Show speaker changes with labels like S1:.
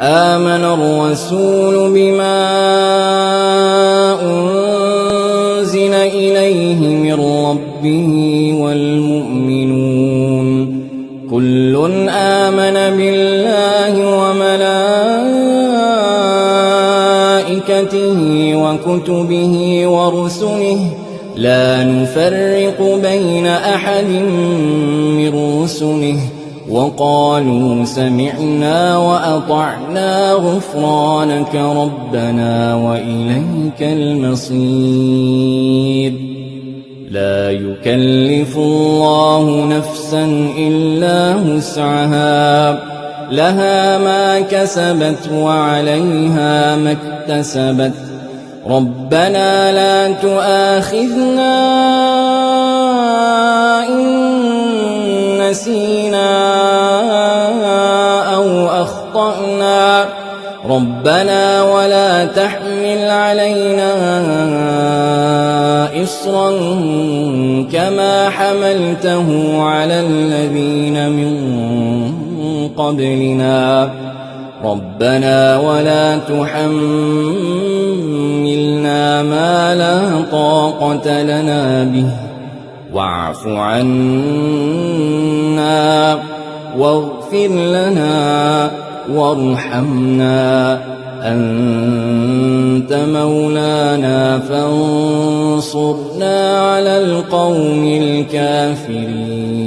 S1: آمن الرسول بما أنزل إليه من ربه والمؤمنون كل آمن بالله وملائكته وكتبه ورسله لا نفرق بين أحد من رسله وقالوا سمعنا وأطعنا غفرانك ربنا وإليك المصير. لا يكلف الله نفسا إلا وسعها لها ما كسبت وعليها ما اكتسبت ربنا لا تؤاخذنا إن نسينا أو أخطأنا ربنا ولا تحمل علينا إصرا كما حملته على الذين من قبلنا ربنا ولا تحملنا ما لا طاقة لنا به واعف عنا واغفر لنا وارحمنا أنت مولانا فانصرنا على القوم الكافرين.